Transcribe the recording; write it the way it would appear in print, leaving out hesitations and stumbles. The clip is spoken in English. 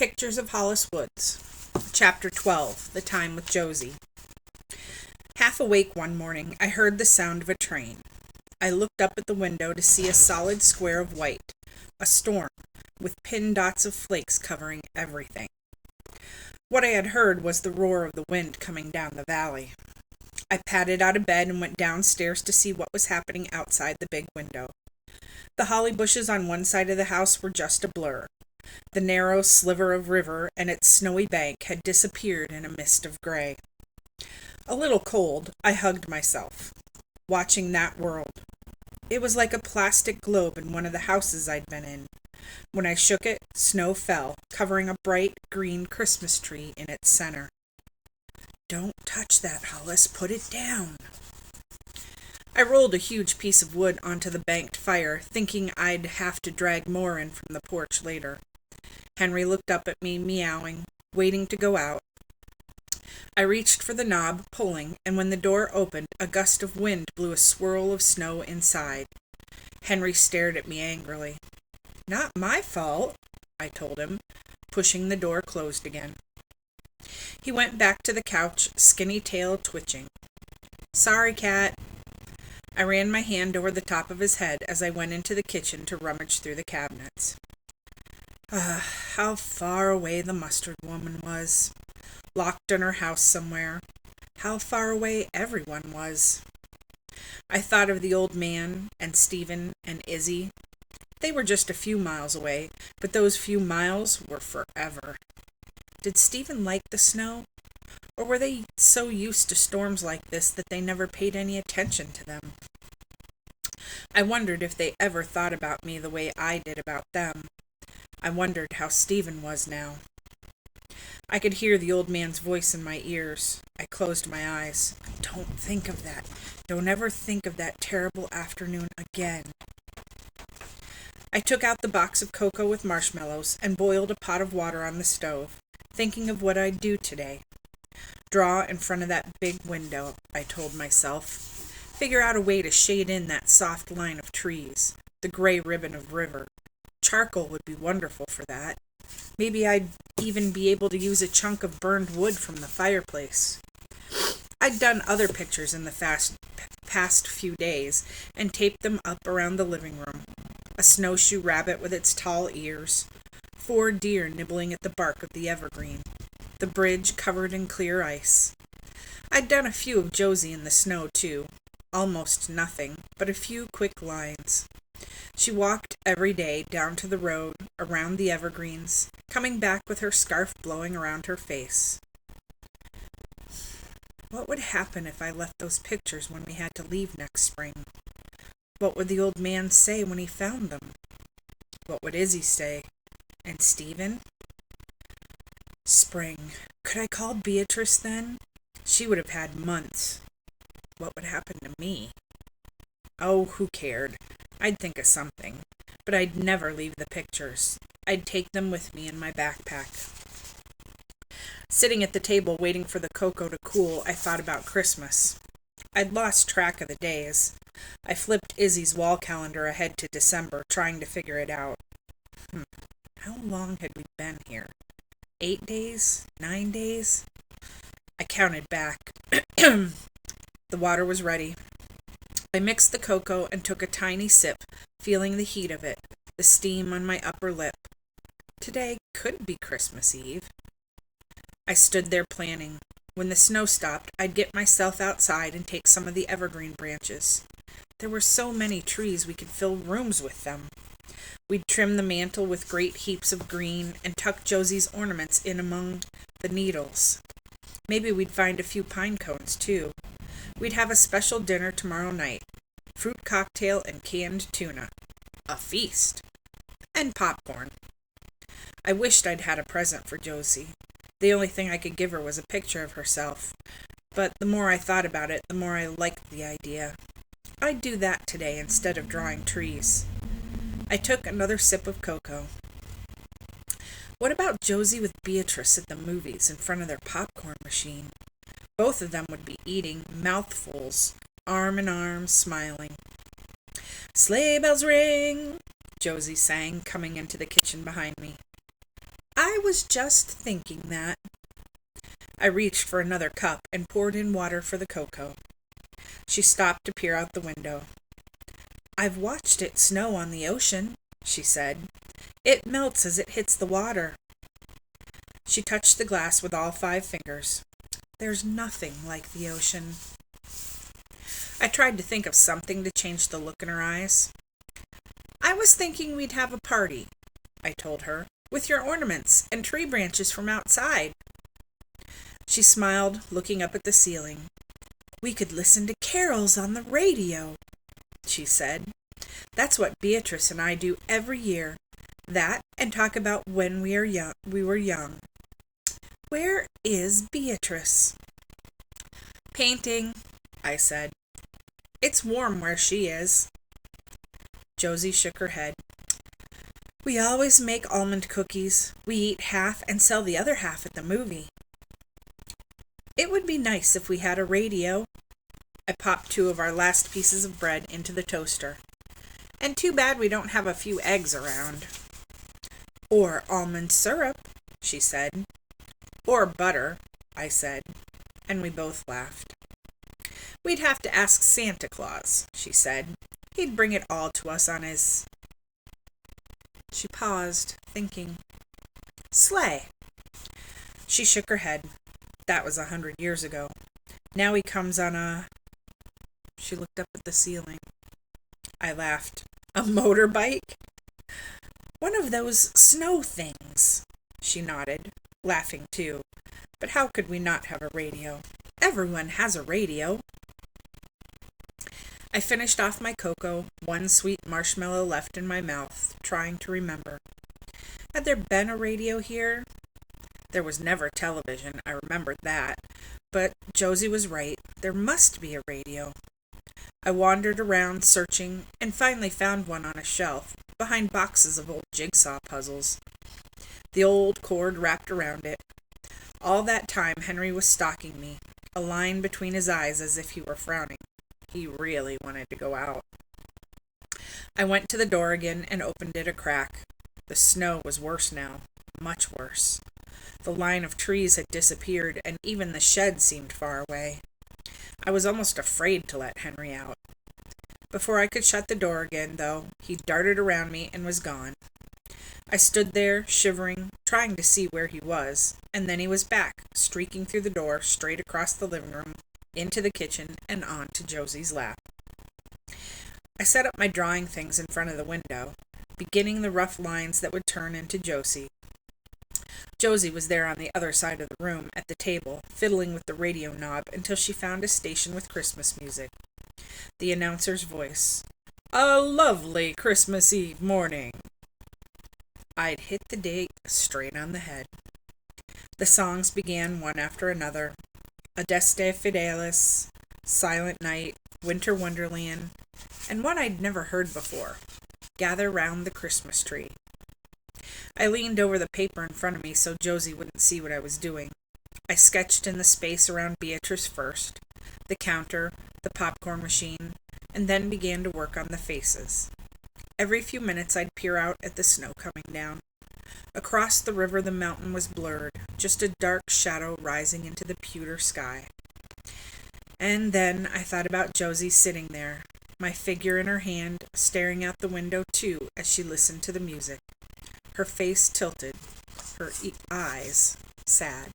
Pictures of Hollis Woods. Chapter 12. The Time with Josie. Half awake one morning, I heard the sound of a train. I looked up at the window to see a solid square of white, a storm, with pin dots of flakes covering everything. What I had heard was the roar of the wind coming down the valley. I padded out of bed and went downstairs to see what was happening outside the big window. The holly bushes on one side of the house were just a blur. The narrow sliver of river and its snowy bank had disappeared in a mist of gray. A little cold, I hugged myself, watching that world. It was like a plastic globe in one of the houses I'd been in. When I shook it, snow fell, covering a bright green Christmas tree in its center. "Don't touch that, Hollis. Put it down." I rolled a huge piece of wood onto the banked fire, thinking I'd have to drag more in from the porch later. Henry looked up at me, meowing, waiting to go out. I reached for the knob, pulling, and when the door opened, a gust of wind blew a swirl of snow inside. Henry stared at me angrily. "Not my fault," I told him, pushing the door closed again. He went back to the couch, skinny tail twitching. "Sorry, cat." I ran my hand over the top of his head as I went into the kitchen to rummage through the cabinets. How far away the mustard woman was. Locked in her house somewhere. How far away everyone was. I thought of the old man, and Stephen, and Izzy. They were just a few miles away, but those few miles were forever. Did Stephen like the snow? Or were they so used to storms like this that they never paid any attention to them? I wondered if they ever thought about me the way I did about them. I wondered how Stephen was now. I could hear the old man's voice in my ears. I closed my eyes. "Don't think of that. Don't ever think of that terrible afternoon again." I took out the box of cocoa with marshmallows and boiled a pot of water on the stove, thinking of what I'd do today. Draw in front of that big window, I told myself. Figure out a way to shade in that soft line of trees, the gray ribbon of river. Charcoal would be wonderful for that. Maybe I'd even be able to use a chunk of burned wood from the fireplace. I'd done other pictures in the past few days and taped them up around the living room. A snowshoe rabbit with its tall ears, 4 deer nibbling at the bark of the evergreen, the bridge covered in clear ice. I'd done a few of Josie in the snow, too. Almost nothing, but a few quick lines. She walked every day down to the road, around the evergreens, coming back with her scarf blowing around her face. What would happen if I left those pictures when we had to leave next spring? What would the old man say when he found them? What would Izzy say? And Stephen? Spring. Could I call Beatrice then? She would have had months. What would happen to me? Oh, who cared? I'd think of something. But I'd never leave the pictures. I'd take them with me in my backpack. Sitting at the table waiting for the cocoa to cool, I thought about Christmas. I'd lost track of the days. I flipped Izzy's wall calendar ahead to December, trying to figure it out. How long had we been here? 8 days? 9 days? I counted back. The water was ready. I mixed the cocoa and took a tiny sip, feeling the heat of it, the steam on my upper lip. Today could be Christmas Eve. I stood there planning. When the snow stopped, I'd get myself outside and take some of the evergreen branches. There were so many trees we could fill rooms with them. We'd trim the mantel with great heaps of green and tuck Josie's ornaments in among the needles. Maybe we'd find a few pine cones, too. We'd have a special dinner tomorrow night. Fruit cocktail and canned tuna. A feast. And popcorn. I wished I'd had a present for Josie. The only thing I could give her was a picture of herself. But the more I thought about it, the more I liked the idea. I'd do that today instead of drawing trees. I took another sip of cocoa. What about Josie with Beatrice at the movies in front of their popcorn machine? Both of them would be eating mouthfuls, arm in arm, smiling. "Sleigh bells ring," Josie sang, coming into the kitchen behind me. "I I was just thinking that. I reached for another cup and poured in water for the cocoa. She stopped to peer out the window. I've watched it snow on the ocean, she said. It melts as it hits the water. She touched the glass with all 5 fingers. There's nothing like the ocean. I tried to think of something to change the look in her eyes. I was thinking we'd have a party, I told her, with your ornaments and tree branches from outside. She smiled, looking up at the ceiling. We could listen to carols on the radio, she said. That's what Beatrice and I do every year. That and talk about when we were young. Where is Beatrice? Painting, I said. It's warm where she is. Josie shook her head. We always make almond cookies. We eat half and sell the other half at the movie. It would be nice if we had a radio. I popped 2 of our last pieces of bread into the toaster. And too bad we don't have a few eggs around. Or almond syrup, she said. Or butter, I said, and we both laughed. We'd have to ask Santa Claus, she said. He'd bring it all to us on his... She paused, thinking. Sleigh. She shook her head. That was 100 years ago. Now he comes on a... She looked up at the ceiling. I laughed. A motorbike? One of those snow things. She nodded, laughing too. But how could we not have a radio? Everyone has a radio. I finished off my cocoa, 1 sweet marshmallow left in my mouth, trying to remember. Had there been a radio here? There was never television, I remembered that. But Josie was right. There must be a radio. I wandered around searching and finally found one on a shelf, behind boxes of old jigsaw puzzles. The old cord wrapped around it. All that time Henry was stalking me, a line between his eyes as if he were frowning. He really wanted to go out. I went to the door again and opened it a crack. The snow was worse now, much worse. The line of trees had disappeared, and even the shed seemed far away. I was almost afraid to let Henry out. Before I could shut the door again, though, he darted around me and was gone. I stood there, shivering, trying to see where he was, and then he was back, streaking through the door, straight across the living room, into the kitchen, and on to Josie's lap. I set up my drawing things in front of the window, beginning the rough lines that would turn into Josie. Josie was there on the other side of the room, at the table, fiddling with the radio knob until she found a station with Christmas music. The announcer's voice. A lovely Christmas Eve morning. I'd hit the date straight on the head. The songs began one after another. Adeste Fidelis, Silent Night, Winter Wonderland, and one I'd never heard before, Gather Round the Christmas Tree. I leaned over the paper in front of me so Josie wouldn't see what I was doing. I sketched in the space around Beatrice first, the counter, the popcorn machine, and then began to work on the faces. Every few minutes I'd peer out at the snow coming down. Across the river the mountain was blurred, just a dark shadow rising into the pewter sky. And then I thought about Josie sitting there, my figure in her hand, staring out the window too as she listened to the music. Her face tilted, her eyes sad.